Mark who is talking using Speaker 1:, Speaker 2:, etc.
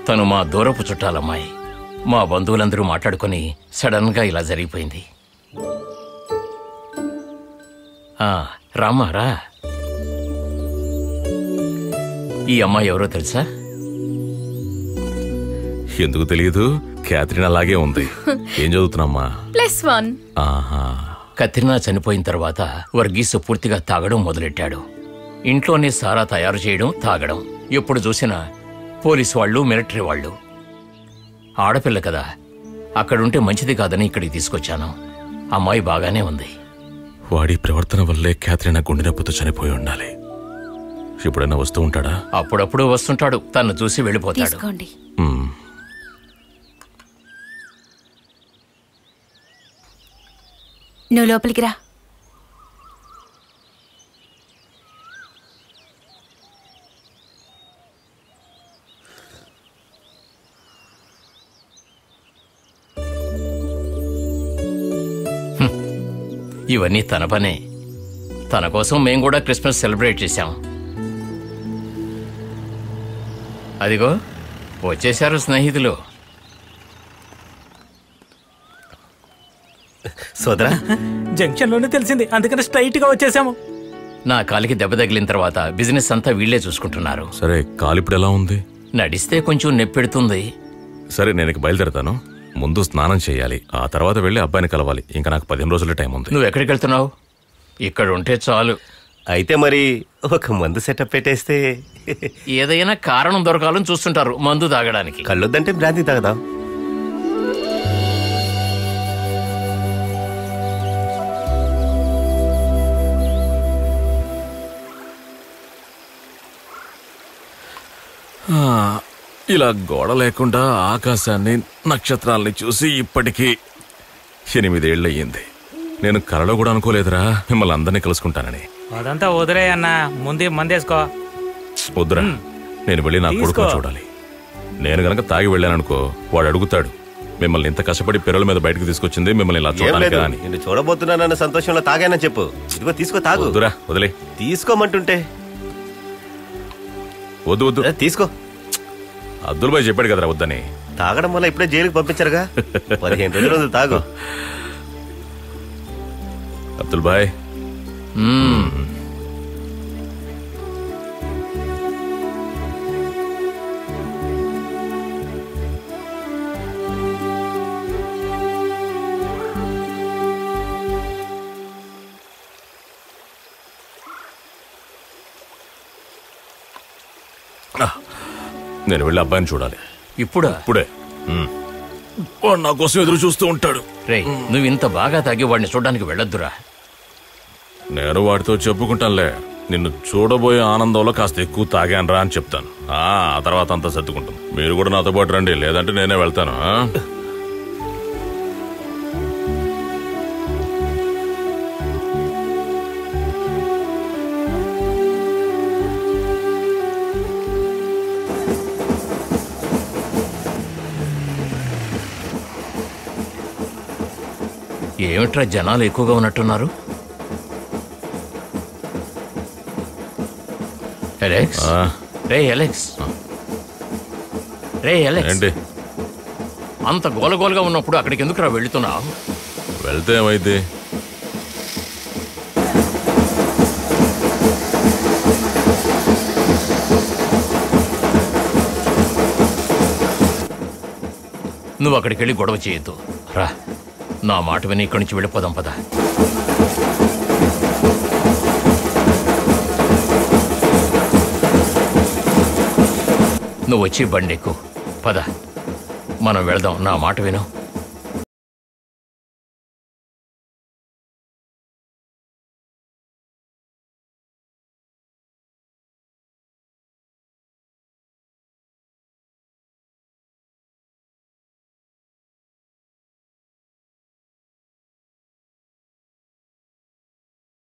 Speaker 1: తను మా దూరపు చుట్టాలమ్మాయి. మా బంధువులందరూ మాట్లాడుకొని సడన్ గా ఇలా జరిగిపోయింది. రామ్మా రా. ఈ అమ్మాయి ఎవరో తెలుసా?
Speaker 2: ఎందుకు తెలియదు, క్యాథరిన్ అలాగే ఉంది. ఏం చదువుతున్నామ్మా?
Speaker 3: +1.
Speaker 1: కత్రినా చనిపోయిన తర్వాత వర్గీస్ పూర్తిగా తాగడం మొదలెట్టాడు. ఇంట్లోనే సారా తయారు చేయడం, తాగడం. ఎప్పుడు చూసినా పోలీసు వాళ్ళు, మిలిటరీ వాళ్ళు. ఆడపిల్ల కదా, అక్కడుంటే మంచిది కాదని ఇక్కడికి తీసుకొచ్చాను. అమ్మాయి బాగానే ఉంది.
Speaker 2: వాడి ప్రవర్తన వల్లే క్యాథరిన్ గుండె నొప్పితో చనిపోయి ఉండాలి. ఎప్పుడైనా వస్తూ ఉంటాడా?
Speaker 1: అప్పుడప్పుడు వస్తుంటాడు, తను చూసి వెళ్ళిపోతాడు.
Speaker 3: నువ్వు లోపలికి రా.
Speaker 1: ఇవన్నీ తన పనే. తన కోసం మేము కూడా క్రిస్మస్ సెలబ్రేట్ చేశాం. అదిగో వచ్చేశారు స్నేహితులు.
Speaker 4: సోదరా,
Speaker 5: జంక్షన్ లోనే తెలిసింది, అందుకని స్ట్రైట్ గా వచ్చేసాము.
Speaker 1: నా కాలికి దెబ్బ తగిలిన తర్వాత బిజినెస్ అంతా వీళ్లే చూసుకుంటున్నారు.
Speaker 2: సరే, కాలు ఇప్పుడు ఎలా ఉంది?
Speaker 1: నడిస్తే కొంచెం నొప్పెడుతుంది.
Speaker 2: సరే, నేను బయలుదేరతాను. ముందు స్నానం చేయాలి, ఆ తర్వాత వెళ్ళి అబ్బాయిని కలవాలి. ఇంకా నాకు 15 రోజుల టైం ఉంది.
Speaker 1: నువ్వు ఎక్కడికి వెళ్తున్నావు? ఇక్కడ ఉంటే చాలు.
Speaker 4: అయితే మరి ఒక మందు సెటప్ పెట్టేస్తే?
Speaker 1: ఏదైనా కారణం దొరకాలని చూస్తుంటారు మందు తాగడానికి.
Speaker 4: కళ్ళొద్దంటే బ్రాంతి తాగదాం.
Speaker 2: ఇలా గోడ లేకుండా ఆకాశాన్ని, నక్షత్రాలని చూసి ఇప్పటికీ 8 ఏళ్ళు అయ్యింది. నేను కలలో కూడా అనుకోలేదురా మిమ్మల్ని అందరినీ కలుసుకుంటానని.
Speaker 5: అదంతా వదిలే అన్నా, ముందే మందేసుకో.
Speaker 2: వద్దురా, నేను వెళ్ళి నా కొడుకుని చూడాలి. నేను గనక తాగి వెళ్ళాననుకో, వాడు అడుగుతాడు, మిమ్మల్ని ఇంత కష్టపడి పిల్లల మీద బయటకు తీసుకొచ్చింది మిమ్మల్ని ఇలా చూడడానికి అని.
Speaker 4: నేను చూడబోతున్నానన్న సంతోషంలో తాగానని చెప్పు. ఇదిగో తీసుకో, తాగు.
Speaker 2: వద్దురా, వదిలే.
Speaker 4: తీసుకోమంటుంటే
Speaker 2: వద్దు వద్దు,
Speaker 4: తీసుకో.
Speaker 2: అబ్దుల్ భాయ్ చెప్పాడు కదరా వద్దని.
Speaker 4: తాగడం వల్ల ఇప్పుడే జైలుకి పంపించారుగా. 15 రోజులు తాగు.
Speaker 2: అబ్దుల్ భాయ్, నేను వెళ్ళి అబ్బాయిని చూడాలి.
Speaker 1: ఇప్పుడే?
Speaker 2: వాడు నా కోసం ఎదురు చూస్తూ ఉంటాడు.
Speaker 1: రే, నువ్వు ఇంత బాగా తాగి వాడిని చూడడానికి వెళ్ళొద్దురా.
Speaker 2: నేను వాడితో చెప్పుకుంటానులే, నిన్ను చూడబోయే ఆనందంలో కాస్త ఎక్కువ తాగానరా అని చెప్తాను. ఆ తర్వాత అంతా సర్దుకుంటాను. మీరు కూడా నాతో పాటు రండి, లేదంటే నేనే వెళ్తాను.
Speaker 1: ఏమిట్రా జనాలు ఎక్కువగా ఉన్నట్టున్నారు? అలెక్స్, రే అలెక్స్, రే అలెక్స్,
Speaker 2: ఏంటి
Speaker 1: అంత గోలగోలుగా ఉన్నప్పుడు అక్కడికి ఎందుకురా వెళ్తున్నావు?
Speaker 2: వెళ్తే ఏమైంది?
Speaker 1: నువ్వు అక్కడికి వెళ్ళి గొడవ చేయొద్దు. రా, నా మాట విని ఇక్కడి నుంచి వెళ్ళిపోదాం పద. నువ్వు వచ్చి బండి ఎక్కు, పద మనం వెళదాం. నా మాట విను.